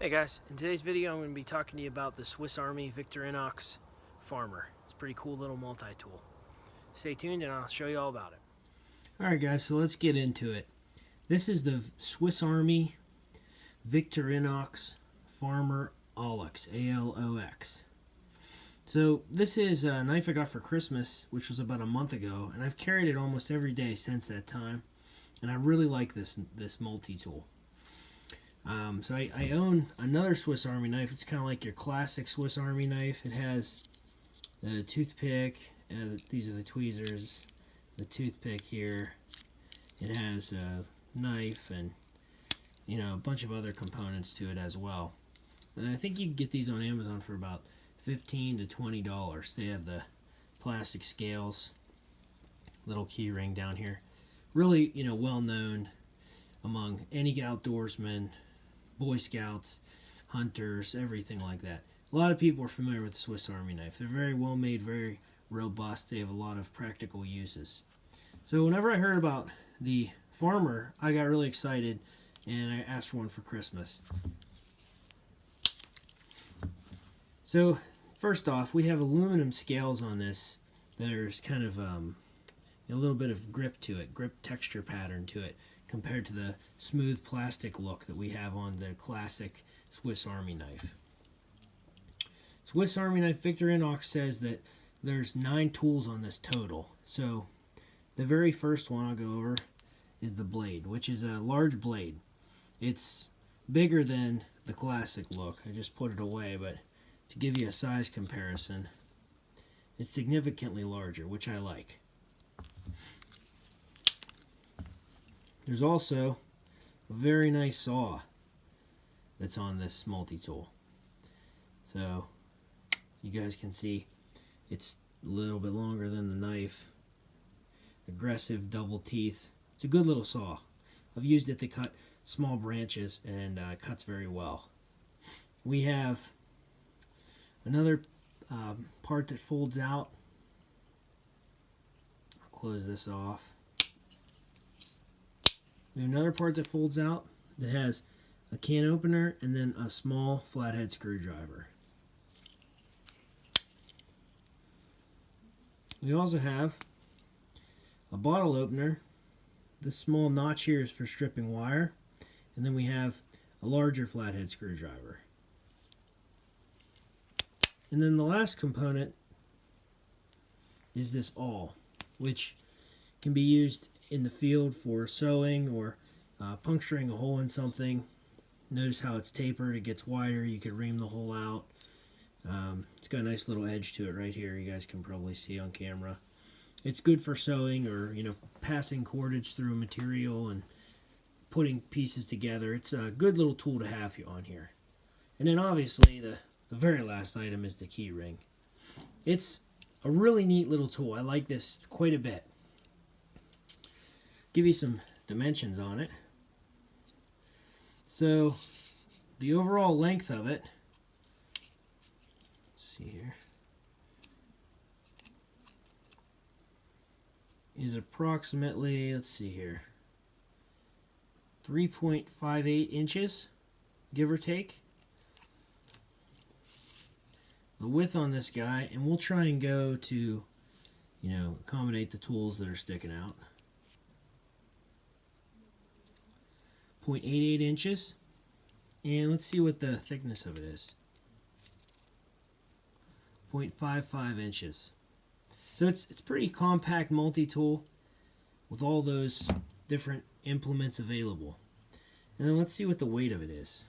Hey guys, in today's video I'm going to be talking to you about the Swiss Army Victorinox Farmer. It's a pretty cool little multi-tool. Stay tuned and I'll show you all about it. Alright guys, so let's get into it. This is the Swiss Army Victorinox Farmer Alox, A-L-O-X. So this is a knife I got for Christmas, which was about a month ago, and I've carried it almost every day since that time, and I really like this multi-tool. So I own another Swiss Army knife. It's kind of like your classic Swiss Army knife. It has the toothpick, these are the tweezers, the toothpick here. It has a knife and a bunch of other components to it as well. And I think you can get these on Amazon for about $15 to $20. They have the plastic scales, little key ring down here. Really, well known among any outdoorsman, Boy Scouts, hunters, everything like that. A lot of people are familiar with the Swiss Army knife. They're very well made, very robust. They have a lot of practical uses. So whenever I heard about the Farmer, I got really excited and I asked for one for Christmas. So first off, we have aluminum scales on this. There's kind of a little bit of grip to it, grip texture pattern to it, compared to the smooth plastic look that we have on the classic Swiss Army knife. Swiss Army knife Victorinox says that there's 9 tools on this total. So the very first one I'll go over is the blade, which is a large blade. It's bigger than the classic look. I just put it away, but to give you a size comparison, it's significantly larger, which I like. There's also a very nice saw that's on this multi-tool. So you guys can see it's a little bit longer than the knife. Aggressive double teeth. It's a good little saw. I've used it to cut small branches and it cuts very well. We have another part that folds out. I'll close this off. We have another part that folds out that has a can opener and then a small flathead screwdriver. We also have a bottle opener. This small notch here is for stripping wire. And then we have a larger flathead screwdriver. And then the last component is this awl, which can be used in the field for sewing or puncturing a hole in something. Notice how it's tapered. It gets wider. You could ream the hole out. It's got a nice little edge to it right here. You guys can probably see on camera. It's good for sewing or passing cordage through a material and putting pieces together. It's a good little tool to have on here. And then obviously the very last item is the key ring. It's a really neat little tool. I like this quite a bit. Give you some dimensions on it. So the overall length of it, let's see here, is approximately, let's see here, 3.58 inches, give or take. The width on this guy, and we'll try and go to, accommodate the tools that are sticking out. 0.88 inches, and let's see what the thickness of it is. 0.55 inches. So it's pretty compact multi-tool with all those different implements available. And then let's see what the weight of it is.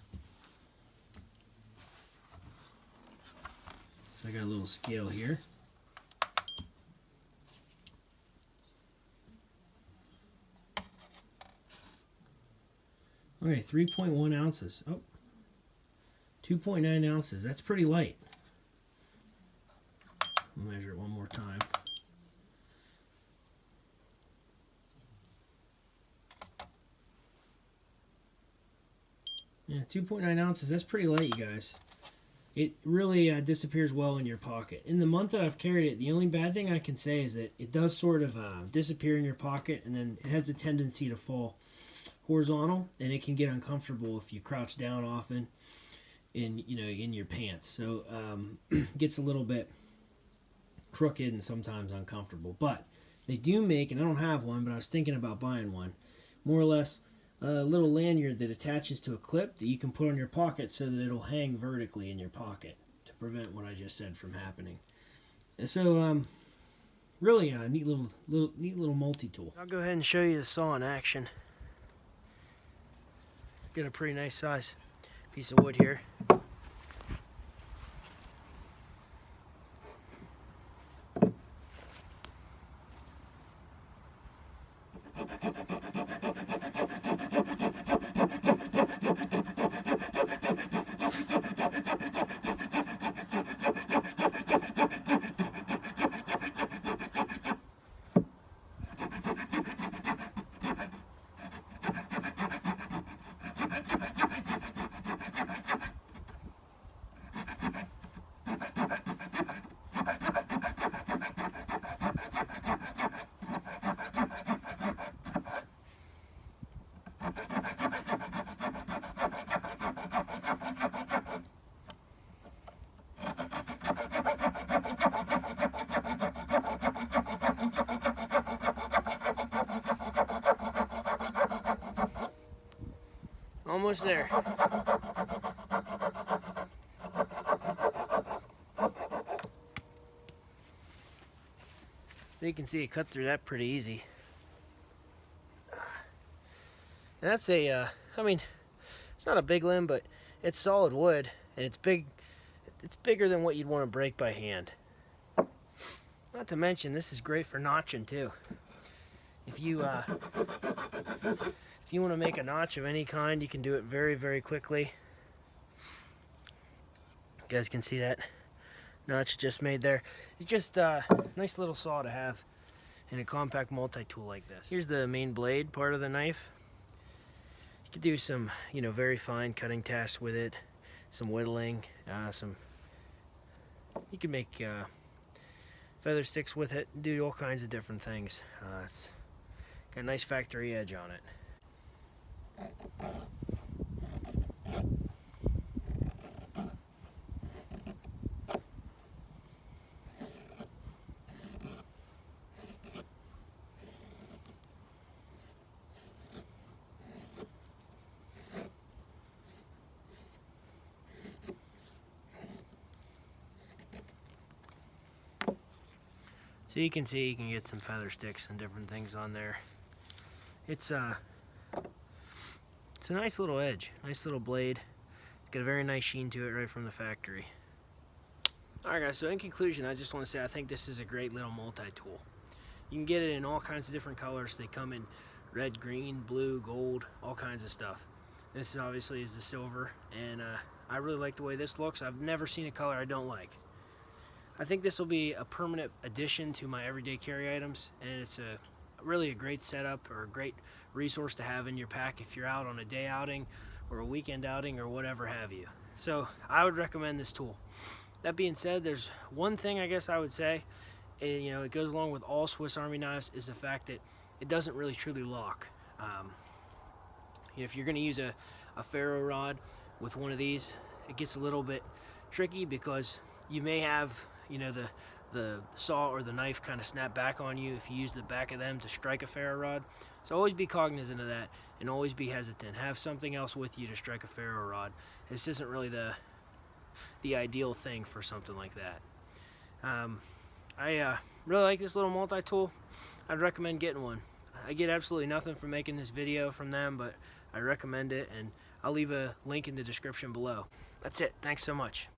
So I got a little scale here. Okay, 3.1 ounces. Oh, 2.9 ounces. That's pretty light. I'll measure it one more time. Yeah, 2.9 ounces. That's pretty light, you guys. It really disappears well in your pocket. In the month that I've carried it, the only bad thing I can say is that it does sort of disappear in your pocket, and then it has a tendency to fall horizontal, and it can get uncomfortable if you crouch down often. in in your pants. So gets a little bit crooked and sometimes uncomfortable. But they do make, and I don't have one, but I was thinking about buying one, more or less a little lanyard that attaches to a clip that you can put on your pocket so that it'll hang vertically in your pocket to prevent what I just said from happening. And so really a neat little multi-tool. I'll go ahead and show you the saw in action. Got a pretty nice size piece of wood here. Almost there. So you can see it cut through that pretty easy. And that's a, I mean, it's not a big limb, but it's solid wood, and it's big. It's bigger than what you'd want to break by hand. Not to mention, this is great for notching too. If you want to make a notch of any kind, you can do it very, very quickly. You guys can see that notch just made there. It's just a nice little saw to have in a compact multi-tool like this. Here's the main blade part of the knife. You could do some, very fine cutting tasks with it, some whittling, you can make feather sticks with it, do all kinds of different things. It's got a nice factory edge on it. So you can see you can get some feather sticks and different things on there. It's a nice little edge, nice little blade. It's got a very nice sheen to it right from the factory. Alright guys, so in conclusion, I just want to say I think this is a great little multi-tool. You can get it in all kinds of different colors. They come in red, green, blue, gold, all kinds of stuff. This obviously is the silver, and I really like the way this looks. I've never seen a color I don't like. I think this will be a permanent addition to my everyday carry items, and it's really a great setup or a great resource to have in your pack if you're out on a day outing or a weekend outing or whatever have you. So I would recommend this tool. That being said, there's one thing I guess I would say, it goes along with all Swiss Army knives, is the fact that it doesn't really truly lock. If you're going to use a ferro rod with one of these, it gets a little bit tricky because you may have the saw or the knife kind of snap back on you if you use the back of them to strike a ferro rod. So always be cognizant of that and always be hesitant. Have something else with you to strike a ferro rod. This isn't really the ideal thing for something like that. I really like this little multi-tool. I'd recommend getting one. I get absolutely nothing from making this video from them, but I recommend it, and I'll leave a link in the description below. That's it. Thanks so much.